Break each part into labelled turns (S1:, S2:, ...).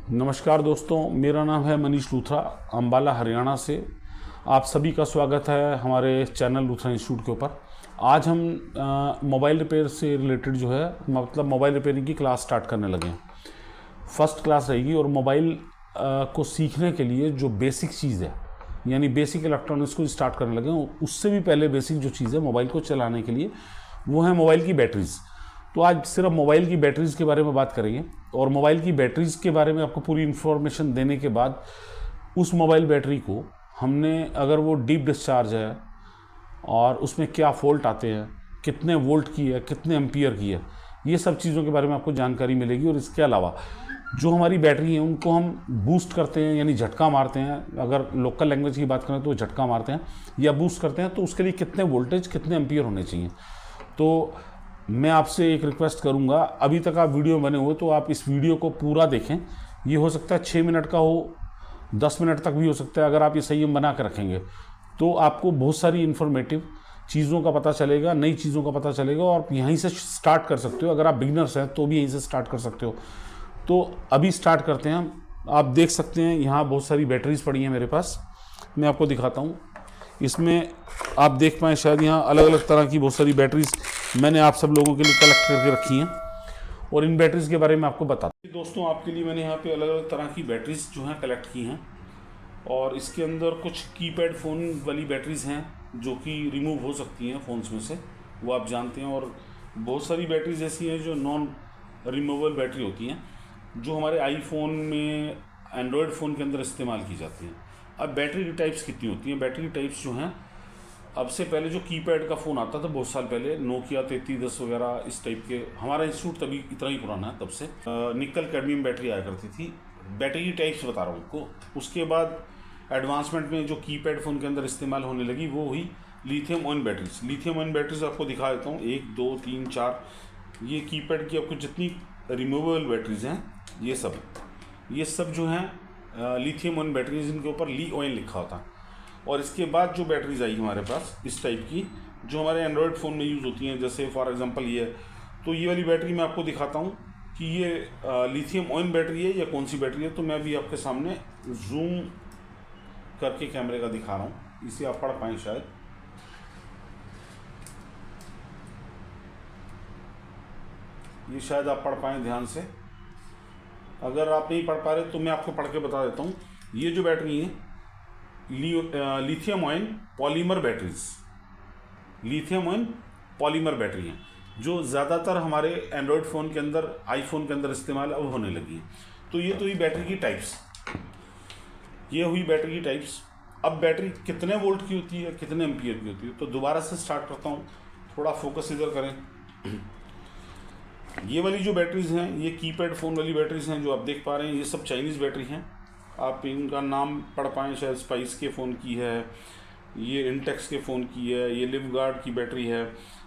S1: नमस्कार दोस्तों, मेरा नाम है मनीष लूथरा, अंबाला हरियाणा से। आप सभी का स्वागत है हमारे चैनल लूथरा इंस्टीट्यूट के ऊपर। आज हम मोबाइल रिपेयर से रिलेटेड जो है मतलब मोबाइल रिपेयरिंग की क्लास स्टार्ट करने लगे हैं। फर्स्ट क्लास रहेगी और मोबाइल को सीखने के लिए जो बेसिक चीज़ है यानी बेसिक इलेक्ट्रॉनिक्स को स्टार्ट करने लगे हैं, उससे भी पहले बेसिक जो चीज़ है मोबाइल को चलाने के लिए वो है मोबाइल की बैटरीज़। तो आज सिर्फ मोबाइल की बैटरीज़ के बारे में बात करेंगे और मोबाइल की बैटरीज़ के बारे में आपको पूरी इन्फॉर्मेशन देने के बाद उस मोबाइल बैटरी को हमने अगर वो डीप डिस्चार्ज है और उसमें क्या फॉल्ट आते हैं, कितने वोल्ट की है, कितने एम्पियर की है, ये सब चीज़ों के बारे में आपको जानकारी मिलेगी। और इसके अलावा जो हमारी बैटरी है उनको हम बूस्ट करते हैं यानी झटका मारते हैं, अगर लोकल लैंग्वेज की बात करें तो झटका मारते हैं या बूस्ट करते हैं, तो उसके लिए कितने वोल्टेज कितने एम्पियर होने चाहिए। तो मैं आपसे एक रिक्वेस्ट करूंगा, अभी तक आप वीडियो बने हुए तो आप इस वीडियो को पूरा देखें। ये हो सकता है 6 मिनट का हो, 10 मिनट तक भी हो सकता है। अगर आप ये संयम बना कर रखेंगे तो आपको बहुत सारी इन्फॉर्मेटिव चीज़ों का पता चलेगा, नई चीज़ों का पता चलेगा और आप यहीं से स्टार्ट कर सकते हो। अगर आप बिगिनर्स हैं तो भी यहीं से स्टार्ट कर सकते हो। तो अभी स्टार्ट करते हैं। आप देख सकते हैं यहाँ बहुत सारी बैटरीज पड़ी हैं मेरे पास, मैं आपको दिखाता हूँ। इसमें आप देख पाएँ शायद यहाँ अलग अलग तरह की बहुत सारी बैटरीज मैंने आप सब लोगों के लिए कलेक्ट करके रखी हैं और इन बैटरीज के बारे में आपको बताता हूँ। दोस्तों, आपके लिए मैंने यहाँ पे अलग अलग तरह की बैटरीज जो हैं कलेक्ट की हैं और इसके अंदर कुछ कीपैड फ़ोन वाली बैटरीज हैं जो कि रिमूव हो सकती हैं फ़ोन्स में से, वो आप जानते हैं। और बहुत सारी बैटरीज ऐसी हैं जो नॉन रिमूवेबल बैटरी होती हैं जो हमारे आईफोन में, एंड्रॉयड फ़ोन के अंदर इस्तेमाल की जाती हैं। अब बैटरी टाइप्स कितनी होती हैं? बैटरी टाइप्स जो हैं, अब से पहले जो कीपैड का फ़ोन आता था बहुत साल पहले, नोकिया 3310 वगैरह इस टाइप के, हमारा इंस्टीट्यूट तभी इतना ही पुराना है तब से, निकल कैडमियम बैटरी आया करती थी। बैटरी टाइप्स बता रहा हूँ आपको। उसके बाद एडवांसमेंट में जो कीपैड फ़ोन के अंदर इस्तेमाल होने लगी वो हुई lithium ion batteries. Lithium ion batteries आपको दिखा देता हूँ, 1 2 3 4, ये कीपैड की आपको जितनी रिमूवेबल बैटरीज हैं ये सब जो हैं लिथियम आयन बैटरीज, इनके ऊपर ली ऑयल लिखा होता है। और इसके बाद जो बैटरीज आई हमारे पास इस टाइप की जो हमारे एंड्रॉयड फ़ोन में यूज़ होती हैं, जैसे फॉर एग्जांपल ये, तो ये वाली बैटरी मैं आपको दिखाता हूँ कि ये लिथियम आयन बैटरी है या कौन सी बैटरी है। तो मैं अभी आपके सामने जूम करके कैमरे का दिखा रहा हूँ, इसे आप पढ़ पाएँ शायद। ये शायद आप पढ़ पाएँ ध्यान से। अगर आप नहीं पढ़ पा रहे तो मैं आपको पढ़ के बता देता हूँ। ये जो बैटरी है lithium ion polymer batteries, lithium ion polymer battery हैं जो ज़्यादातर हमारे एंड्रॉयड फ़ोन के अंदर, आईफोन के अंदर इस्तेमाल अब होने लगी है। तो ये तो हुई बैटरी की टाइप्स, ये हुई बैटरी की टाइप्स। अब बैटरी कितने वोल्ट की होती है, कितने एम्पियर की होती है, तो दोबारा से स्टार्ट करता हूँ, थोड़ा फोकस इधर करें। ये वाली जो बैटरीज हैं ये कीपैड फ़ोन वाली बैटरीज हैं जो आप देख पा रहे हैं, ये सब चाइनीज़ बैटरी हैं। आप इनका नाम पढ़ पाएँ शायद, स्पाइस के फ़ोन की है, ये इंटेक्स के फ़ोन की है, ये लिवगार्ड की बैटरी है,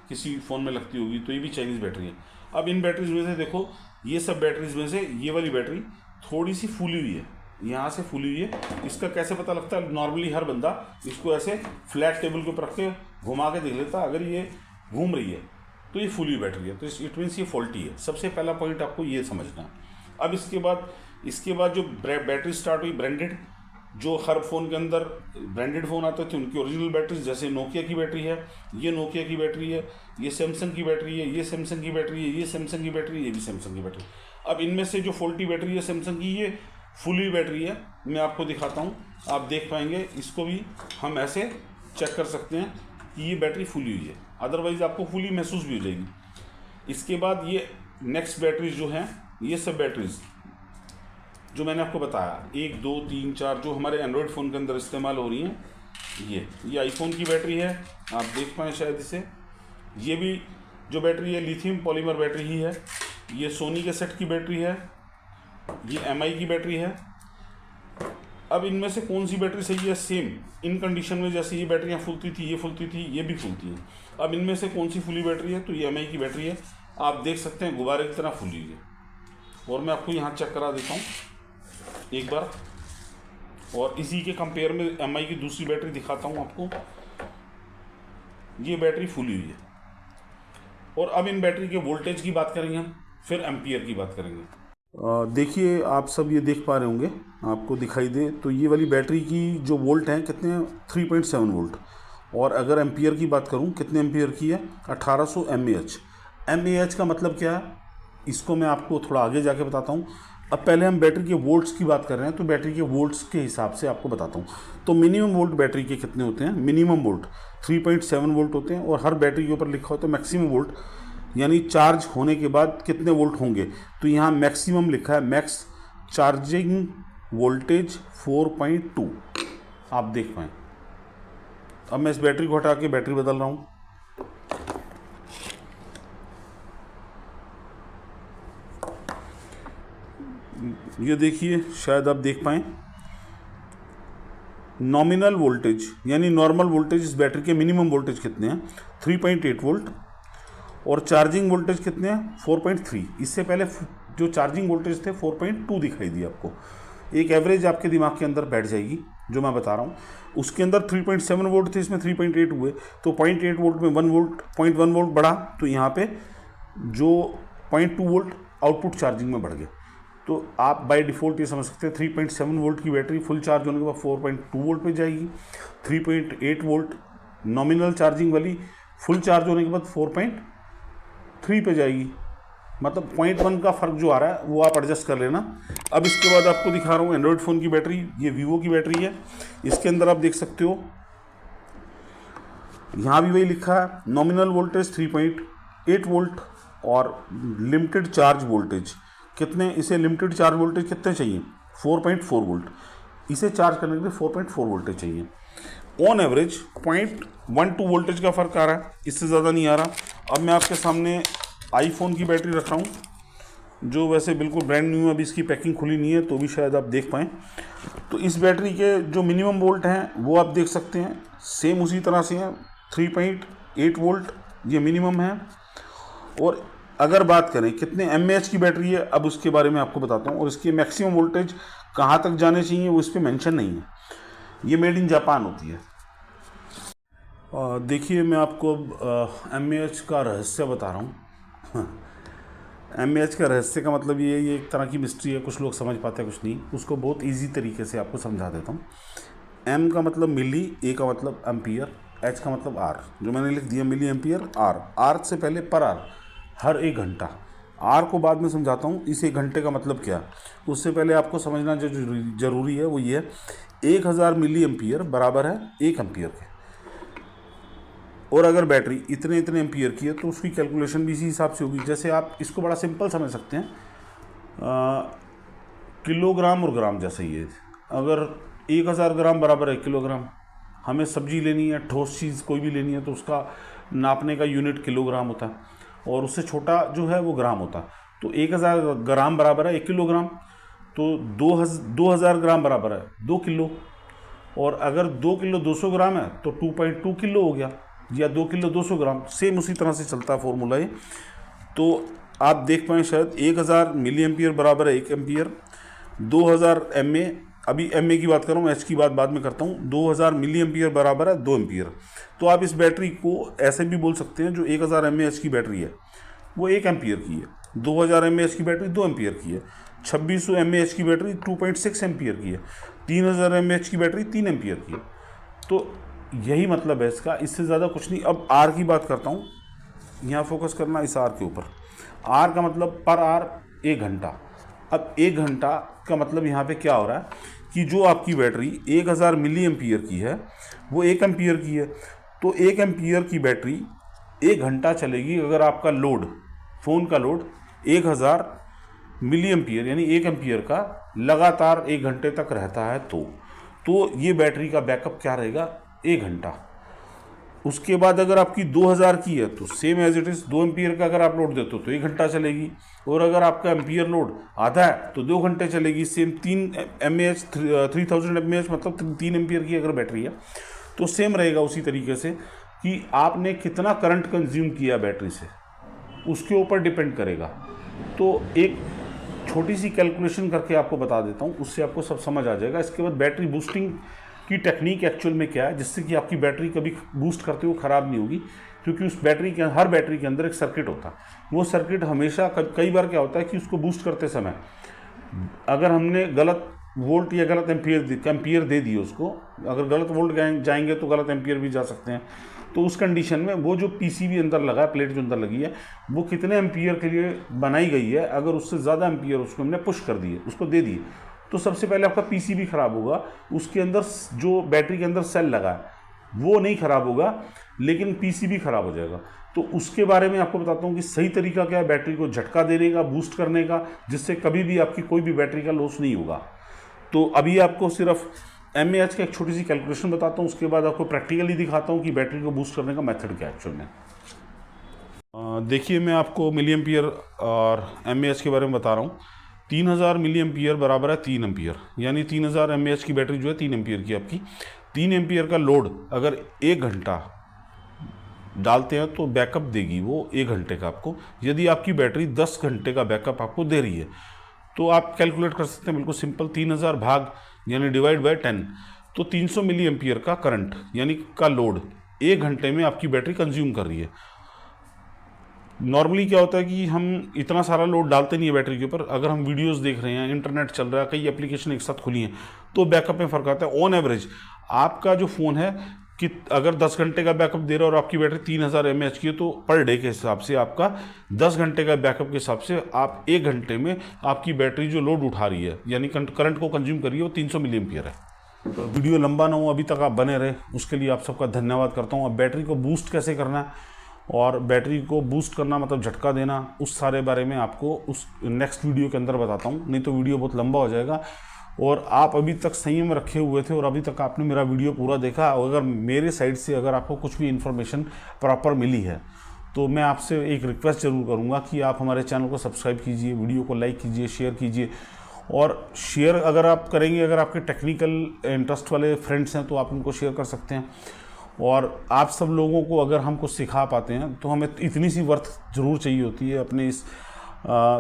S1: किसी फ़ोन में लगती होगी, तो ये भी चाइनीज़ बैटरी है। अब इन बैटरीज में से देखो, ये सब बैटरीज में से ये वाली बैटरी थोड़ी सी फूली हुई है, यहाँ से फूली हुई है। इसका कैसे पता लगता है? नॉर्मली हर बंदा इसको ऐसे फ्लैट टेबल के ऊपर रख के घुमा के देख लेता, अगर ये घूम रही है तो ये फूली हुई बैटरी है, तो इट मीन्स ये फॉल्टी है। सबसे पहला पॉइंट आपको ये समझना है। अब इसके बाद जो बैटरी स्टार्ट हुई ब्रांडेड, जो हर फ़ोन के अंदर ब्रांडेड फ़ोन आते थे उनकी ओरिजिनल बैटरीज, जैसे नोकिया की बैटरी है, ये नोकिया की बैटरी है, ये सैमसंग की बैटरी है, ये सैमसंग की बैटरी है, ये सैमसंग की बैटरी है, ये भी सैमसंग की बैटरी। अब इनमें से जो फॉल्टी बैटरी है सैमसंग की, ये फुली बैटरी है। मैं आपको दिखाता हूँ, आप देख पाएंगे। इसको भी हम ऐसे चेक कर सकते हैं कि ये बैटरी फुली हुई है, अदरवाइज़ आपको फुली महसूस भी हो जाएगी। इसके बाद ये नेक्स्ट बैटरीज जो हैं, ये सब बैटरीज जो मैंने आपको बताया 1 2 3 4 जो हमारे एंड्रॉयड फ़ोन के अंदर इस्तेमाल हो रही हैं, ये आईफोन की बैटरी है, आप देख पाएँ शायद इसे। ये भी जो बैटरी है लिथियम पॉलीमर बैटरी ही है। ये सोनी के सेट की बैटरी है, ये एमआई की बैटरी है। अब इनमें से कौन सी बैटरी सही है? सेम इन कंडीशन में जैसे ये बैटरियाँ फूलती थी, ये फूलती थी, ये भी फूलती हैं। अब इनमें से कौन सी फुली बैटरी है? तो ये एमआई की बैटरी है। आप देख सकते हैं गुब्बारे की तरह फूली हुई है। और मैं आपको यहाँ चेक करा देता हूँ एक बार, और इसी के कंपेयर में एमआई की दूसरी बैटरी दिखाता हूँ आपको। ये बैटरी फुली हुई है। और अब इन बैटरी के वोल्टेज की बात करेंगे हम, फिर एम्पियर की बात करेंगे। देखिए आप सब ये देख पा रहे होंगे, आपको दिखाई दे तो ये वाली बैटरी की जो वोल्ट हैं कितने हैं, 3.7 वोल्ट। और अगर एम्पियर की बात करूं कितने एम्पियर की है, 1800 mAh। mAh का मतलब क्या है, इसको मैं आपको थोड़ा आगे जाके बताता हूं। अब पहले हम बैटरी के वोल्ट्स की बात कर रहे हैं, तो बैटरी के वोल्ट्स के हिसाब से आपको बताता हूँ। तो मिनिमम वोल्ट बैटरी के कितने होते हैं, मिनिमम वोल्ट 3.7 वोल्ट होते हैं। और हर बैटरी के ऊपर लिखा होता है मैक्सिमम वोल्ट, यानी चार्ज होने के बाद कितने वोल्ट होंगे। तो यहाँ मैक्सिमम लिखा है, मैक्स चार्जिंग वोल्टेज 4.2, आप देख पाएँ। अब मैं इस बैटरी को हटा के बैटरी बदल रहा हूँ। ये देखिए, शायद आप देख पाएँ, नॉमिनल वोल्टेज यानी नॉर्मल वोल्टेज इस बैटरी के मिनिमम वोल्टेज कितने हैं, 3.8 वोल्ट। और चार्जिंग वोल्टेज कितने हैं, 4.3। इससे पहले जो चार्जिंग वोल्टेज थे 4.2 दिखाई दी आपको। एक एवरेज आपके दिमाग के अंदर बैठ जाएगी जो मैं बता रहा हूँ। उसके अंदर 3.7 वोल्ट थे, इसमें 3.8 हुए, तो 0.8 वोल्ट में 0.1 वोल्ट बढ़ा, तो यहाँ पे जो 0.2 वोल्ट आउटपुट चार्जिंग में बढ़ गए। तो आप बाय डिफ़ॉल्ट ये समझ सकते हैं 3.7 वोल्ट की बैटरी फुल चार्ज होने के बाद 4.2 वोल्ट पे जाएगी। 3.8 वोल्ट नॉमिनल चार्जिंग वाली फुल चार्ज होने के बाद 4.3 पे जाएगी। मतलब 0.1 का फ़र्क जो आ रहा है वो आप एडजस्ट कर लेना। अब इसके बाद आपको दिखा रहा हूँ एंड्रॉयड फ़ोन की बैटरी। ये वीवो की बैटरी है। इसके अंदर आप देख सकते हो, यहाँ भी वही लिखा है, नॉमिनल वोल्टेज 3.8 वोल्ट और लिमिटेड चार्ज वोल्टेज कितने, इसे लिमिटेड चार्ज वोल्टेज कितने चाहिए, 4.4 वोल्ट। इसे चार्ज करने के लिए 4.4 वोल्टेज चाहिए। ऑन एवरेज 0.12 वोल्टेज का फ़र्क आ रहा है, इससे ज़्यादा नहीं आ रहा। अब मैं आपके सामने आईफोन की बैटरी रख रहा हूँ, जो वैसे बिल्कुल ब्रांड न्यू है, अभी इसकी पैकिंग खुली नहीं है, तो भी शायद आप देख पाएँ। तो इस बैटरी के जो मिनिमम वोल्ट हैं वो आप देख सकते हैं, सेम उसी तरह से हैं, 3.8 वोल्ट ये मिनिमम है। और अगर बात करें कितने mAh की बैटरी है, अब उसके बारे में आपको बताता हूँ। और इसकी मैक्सिमम वोल्टेज कहाँ तक जाने चाहिए वो इस पर मेंशन नहीं है, ये मेड इन जापान होती है। देखिए मैं आपको mAh का रहस्य बता रहा हूँ। mAh का रहस्य का मतलब ये एक तरह की मिस्ट्री है, कुछ लोग समझ पाते हैं कुछ नहीं। उसको बहुत इजी तरीके से आपको समझा देता हूँ। M का मतलब मिली, A का मतलब एम्पियर, H का मतलब R, जो मैंने लिख दिया मिली एम्पियर, R से पहले पर आर, हर एक घंटा। R को बाद में समझाता हूँ, इस एक घंटे का मतलब क्या। उससे पहले आपको समझना जो जरूरी है वो ये है, 1000 मिली एम्पियर बराबर है 1 एम्पियर के। और अगर बैटरी इतने एम्पियर की है तो उसकी कैलकुलेशन भी इसी हिसाब से होगी। जैसे आप इसको बड़ा सिंपल समझ सकते हैं, किलोग्राम और ग्राम जैसे ही है। अगर 1000 ग्राम बराबर है किलोग्राम, हमें सब्जी लेनी है, ठोस चीज़ कोई भी लेनी है, तो उसका नापने का यूनिट किलोग्राम होता है, और उससे छोटा जो है वो ग्राम होता है। तो 1000 ग्राम बराबर है 1 किलोग्राम, तो 2000 ग्राम बराबर है 2 किलो। और अगर 2 किलो 200 ग्राम है तो 2.2 किलो हो गया, या 2 किलो 200 ग्राम। सेम उसी तरह से चलता है फॉर्मूला ये। तो आप देख पाएँ शायद 1000 मिली एम्पियर बराबर है 1 एम्पियर, 2000 mA, अभी mA की बात कर रहा हूँ, H की बात बाद में करता हूँ। 2000 मिली एम्पियर बराबर है 2 एम्पियर। तो आप इस बैटरी को ऐसे भी बोल सकते हैं, जो 1000 mAh की बैटरी है वो 1 एम्पियर की है, 2000 mAh की बैटरी 2 एम्पियर की है, 2600 mAh की बैटरी 2.6 एम्पियर की है, 3000 mAh की बैटरी 3 एम्पियर की है। तो यही मतलब है इसका, इससे ज़्यादा कुछ नहीं। अब आर की बात करता हूँ, यहाँ फोकस करना इस आर के ऊपर। आर का मतलब पर आर 1 घंटा। अब 1 घंटा का मतलब यहाँ पे क्या हो रहा है कि जो आपकी बैटरी 1000 मिली एम्पियर की है वो 1 एम्पियर की है। तो 1 एम्पियर की बैटरी 1 घंटा चलेगी अगर आपका लोड, फ़ोन का लोड 1000 मिली एम्पियर यानी 1 एम्पियर का लगातार 1 घंटे तक रहता है। तो ये बैटरी का बैकअप क्या रहेगा, 1 घंटा। उसके बाद अगर आपकी 2000 की है तो same as it is 2 ampere का अगर आप लोड देते हो तो 1 घंटा चलेगी। और अगर आपका एम्पियर लोड आधा है तो 2 घंटे चलेगी। सेम 3 mAh 3000 mAh मतलब 3 एम्पियर की अगर बैटरी है तो सेम रहेगा उसी तरीके से, कि आपने कितना करंट कंज्यूम किया बैटरी से उसके ऊपर डिपेंड करेगा। तो एक छोटी सी कैलकुलेशन करके आपको बता देता हूँ, उससे आपको सब समझ आ जाएगा। इसके बाद बैटरी बूस्टिंग की टेक्निक एक्चुअल में क्या है, जिससे कि आपकी बैटरी कभी बूस्ट करते हुए ख़राब नहीं होगी, क्योंकि उस बैटरी के हर बैटरी के अंदर एक सर्किट होता है। वो सर्किट हमेशा कई बार क्या होता है कि उसको बूस्ट करते समय अगर हमने गलत वोल्ट या गलत एम्पियर दे दिए उसको, अगर गलत वोल्ट जाएंगे तो गलत एम्पियर भी जा सकते हैं। तो उस कंडीशन में वो जो पीसीबी अंदर लगा है, प्लेट जो अंदर लगी है, वो कितने एम्पियर के लिए बनाई गई है, अगर उससे ज़्यादा एम्पियर उसको हमने पुश कर दिए, उसको दे दिए, तो सबसे पहले आपका पीसीबी खराब होगा। उसके अंदर जो बैटरी के अंदर सेल लगा है वो नहीं खराब होगा, लेकिन पीसीबी खराब हो जाएगा। तो उसके बारे में आपको बताता हूँ कि सही तरीका क्या है बैटरी को झटका देने का, बूस्ट करने का, जिससे कभी भी आपकी कोई भी बैटरी का लॉस नहीं होगा। तो अभी आपको सिर्फ एमएएच का एक छोटी सी कैलकुलेशन बताता हूँ, उसके बाद आपको प्रैक्टिकली दिखाता हूँ कि बैटरी को बूस्ट करने का मेथड क्या है एक्चुअल में। देखिए, मैं आपको मिली एम्पियर और एमएएच के बारे में बता रहा हूँ। 3000 मिली एम्पियर बराबर है 3 एम्पियर, यानी 3000 एमएएच की बैटरी जो है 3 एम्पियर की आपकी। 3 एम्पियर का लोड अगर 1 घंटा डालते हैं तो बैकअप देगी वो 1 घंटे का आपको। यदि आपकी बैटरी 10 घंटे का बैकअप आपको दे रही है तो आप कैलकुलेट कर सकते हैं, बिल्कुल सिंपल, 3000 भाग यानी डिवाइड बाय 10, तो 300 मिली एम्पियर का करंट यानी का लोड 1 घंटे में आपकी बैटरी कंज्यूम कर रही है। नॉर्मली क्या होता है कि हम इतना सारा लोड डालते नहीं है बैटरी के ऊपर। अगर हम वीडियोस देख रहे हैं, इंटरनेट चल रहा है, कई एप्लीकेशन एक साथ खुली हैं, तो बैकअप में फ़र्क आता है। ऑन एवरेज आपका जो फ़ोन है कि अगर 10 घंटे का बैकअप दे रहा है और आपकी बैटरी 3000 mAh की है, तो पर डे के हिसाब से आपका 10 घंटे का बैकअप के हिसाब से आप 1 घंटे में आपकी बैटरी जो लोड उठा रही है यानी करंट को कंज्यूम कर रही है वो 300 मिली एम्पियर है। तो वीडियो लंबा ना हो, अभी तक आप बने रहे, उसके लिए आप सबका धन्यवाद करता हूँ। अब बैटरी को बूस्ट कैसे करना है और बैटरी को बूस्ट करना मतलब झटका देना, उस सारे बारे में आपको उस नेक्स्ट वीडियो के अंदर बताता हूँ, नहीं तो वीडियो बहुत लंबा हो जाएगा। और आप अभी तक संयम रखे हुए थे और अभी तक आपने मेरा वीडियो पूरा देखा, अगर मेरे साइड से अगर आपको कुछ भी इन्फॉर्मेशन प्रॉपर मिली है तो मैं आपसे एक रिक्वेस्ट ज़रूर करूँगा कि आप हमारे चैनल को सब्सक्राइब कीजिए, वीडियो को लाइक कीजिए, शेयर कीजिए। और शेयर अगर आप करेंगे, अगर आपके टेक्निकल इंटरेस्ट वाले फ्रेंड्स हैं तो आप उनको शेयर कर सकते हैं। और आप सब लोगों को अगर हम कुछ सिखा पाते हैं तो हमें इतनी सी वर्थ ज़रूर चाहिए होती है अपने इस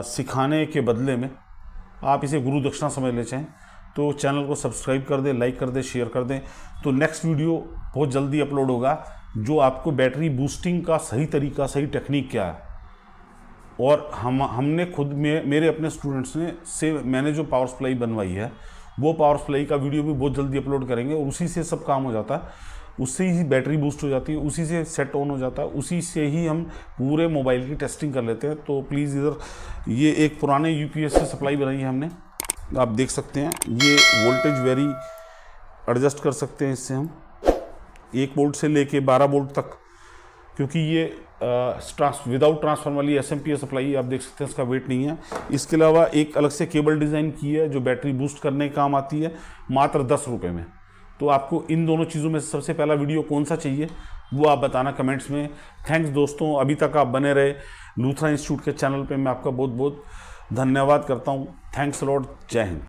S1: सिखाने के बदले में। आप इसे गुरु दक्षिणा समझ ले चाहें तो चैनल को सब्सक्राइब कर दें, लाइक कर दें, शेयर कर दें। तो नेक्स्ट वीडियो बहुत जल्दी अपलोड होगा जो आपको बैटरी बूस्टिंग का सही तरीका, सही टेक्निक क्या है, और हमने खुद मेरे अपने स्टूडेंट्स से मैंने जो पावर सप्लाई बनवाई है वो पावर सप्लाई का वीडियो भी बहुत जल्दी अपलोड करेंगे। और उसी से सब काम हो जाता है, उससे ही बैटरी बूस्ट हो जाती है, उसी से सेट ऑन हो जाता है, उसी से ही हम पूरे मोबाइल की टेस्टिंग कर लेते हैं। तो प्लीज़ इधर ये एक पुराने यूपीएस से सप्लाई बनाई है हमने, आप देख सकते हैं। ये वोल्टेज वेरी एडजस्ट कर सकते हैं इससे हम 1 वोल्ट से लेके 12 वोल्ट तक, क्योंकि ये विदाउट ट्रांसफार्मर वाली एसएमपीएस सप्लाई, आप देख सकते हैं इसका वेट नहीं है। इसके अलावा एक अलग से केबल डिज़ाइन की है जो बैटरी बूस्ट करने के काम आती है, मात्र 10 रुपये में। तो आपको इन दोनों चीज़ों में सबसे पहला वीडियो कौन सा चाहिए वो आप बताना कमेंट्स में। थैंक्स दोस्तों, अभी तक आप बने रहे। लूथरा इंस्टीट्यूट के चैनल पे मैं आपका बहुत बहुत धन्यवाद करता हूँ। थैंक्स लॉट, जय हिंद।